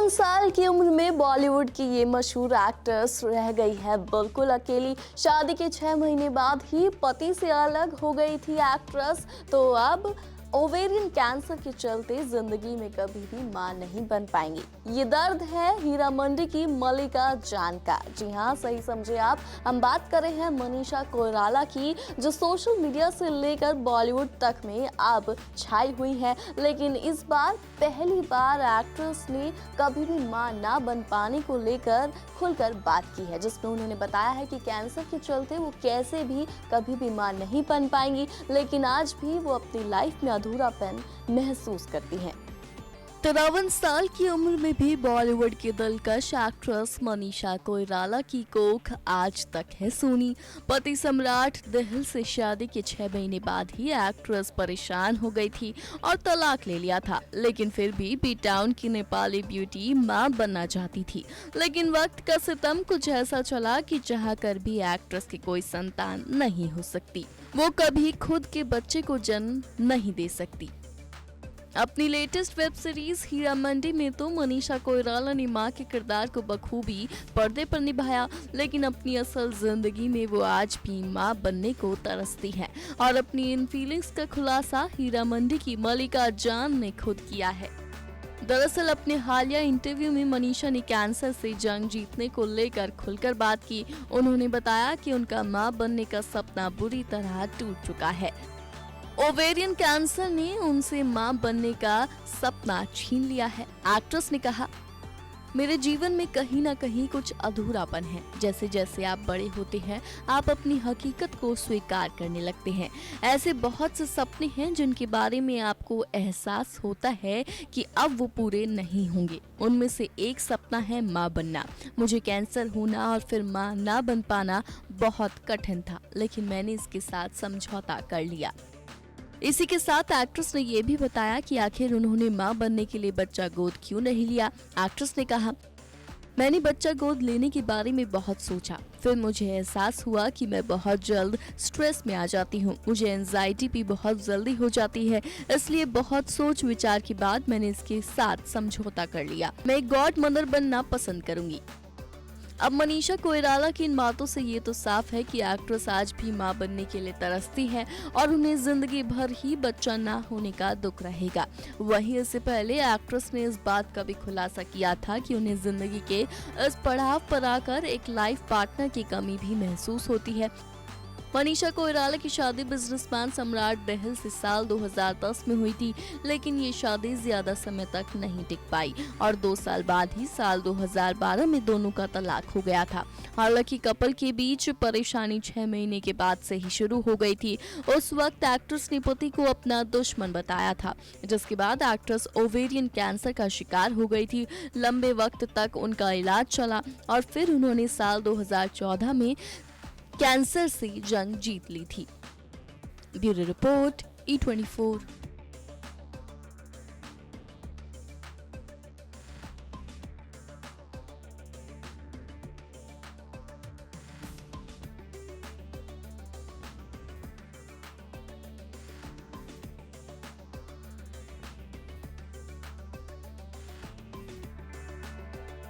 साल की उम्र में बॉलीवुड की ये मशहूर एक्ट्रेस रह गई है बिल्कुल अकेली। शादी के 6 महीने बाद ही पति से अलग हो गई थी एक्ट्रेस। तो अब ओवेरियन कैंसर के चलते जिंदगी में कभी भी मां नहीं बन पाएंगी। ये दर्द है हीरा मंडी की मल्लिका जान का। जी हाँ, सही समझे आप। हम बात कर रहे हैं मनीषा कोइराला की, जो सोशल मीडिया से लेकर बॉलीवुड तक में अब छाई हुई है। लेकिन इस बार पहली बार एक्ट्रेस ने कभी भी मां ना बन पाने को लेकर खुलकर बात की है, जिसमें उन्होंने बताया है कि कैंसर के चलते वो कैसे भी कभी भी मां नहीं बन पाएंगी, लेकिन आज भी वो अपनी लाइफ में अधूरापन महसूस करती हैं। 53 साल की उम्र में भी बॉलीवुड की दिलकश एक्ट्रेस मनीषा कोइराला की कोख आज तक है सूनी। पति सम्राट दिल से शादी के 6 महीने बाद ही एक्ट्रेस परेशान हो गई थी और तलाक ले लिया था, लेकिन फिर भी बी टाउन की नेपाली ब्यूटी मां बनना चाहती थी। लेकिन वक्त का सितम कुछ ऐसा चला कि चाह कर भी एक्ट्रेस की कोई संतान नहीं हो सकती। वो कभी खुद के बच्चे को जन्म नहीं दे सकती। अपनी latest web series Heera Mandi में तो मनीषा कोइराला ने मां के किरदार को बखूबी पर्दे पर निभाया, लेकिन अपनी असल जिंदगी में वो आज भी मां बनने को तरसती है। और अपनी इन फीलिंग्स का खुलासा हीरा मंडी की मल्लिका जान ने खुद किया है। दरअसल अपने हालिया इंटरव्यू में मनीषा ने कैंसर से जंग जीतने को लेकर खुलकर बात की। उन्होंने बताया कि उनका मां बनने का सपना बुरी तरह टूट चुका है। ओवेरियन कैंसर ने उनसे मां बनने का सपना छीन लिया है। एक्ट्रेस ने कहा, मेरे जीवन में कहीं ना कहीं कुछ अधूरापन है। जैसे जैसे आप बड़े होते हैं, आप अपनी हकीकत को स्वीकार करने लगते हैं। ऐसे बहुत से सपने हैं जिनके बारे में आपको एहसास होता है कि अब वो पूरे नहीं होंगे। उनमें से एक सपना है मां बनना। मुझे कैंसर होना और फिर मां ना बन पाना बहुत कठिन था, लेकिन मैंने इसके साथ समझौता कर लिया। इसी के साथ एक्ट्रेस ने ये भी बताया कि आखिर उन्होंने मां बनने के लिए बच्चा गोद क्यों नहीं लिया। एक्ट्रेस ने कहा, मैंने बच्चा गोद लेने के बारे में बहुत सोचा, फिर मुझे एहसास हुआ कि मैं बहुत जल्द स्ट्रेस में आ जाती हूँ। मुझे एंजाइटी भी बहुत जल्दी हो जाती है, इसलिए बहुत सोच विचार के बाद मैंने इसके साथ समझौता कर लिया। मैं एक गॉड मदर बनना पसंद करूंगी। अब मनीषा कोइराला की इन बातों से ये तो साफ है कि एक्ट्रेस आज भी मां बनने के लिए तरसती है और उन्हें जिंदगी भर ही बच्चा ना होने का दुख रहेगा। वहीं इससे पहले एक्ट्रेस ने इस बात का भी खुलासा किया था कि उन्हें जिंदगी के इस पड़ाव पर आकर एक लाइफ पार्टनर की कमी भी महसूस होती है। मनीषा कोइराला की शादी बिजनेसमैन सम्राट बहल से साल 2010 में हुई थी, लेकिन ये शादी ज्यादा समय तक नहीं टिक पाई और 2 साल बाद ही साल 2012 में दोनों का तलाक हो गया था। हालांकि कपल के बीच परेशानी 6 महीने के बाद से ही शुरू हो गई थी। उस वक्त एक्ट्रेस ने पति को अपना दुश्मन बताया था, जिसके बाद एक्ट्रेस ओवेरियन कैंसर का शिकार हो गई थी। लंबे वक्त तक उनका इलाज चला और फिर उन्होंने साल 2014 में कैंसर से जंग जीत ली थी। Bureau report E24।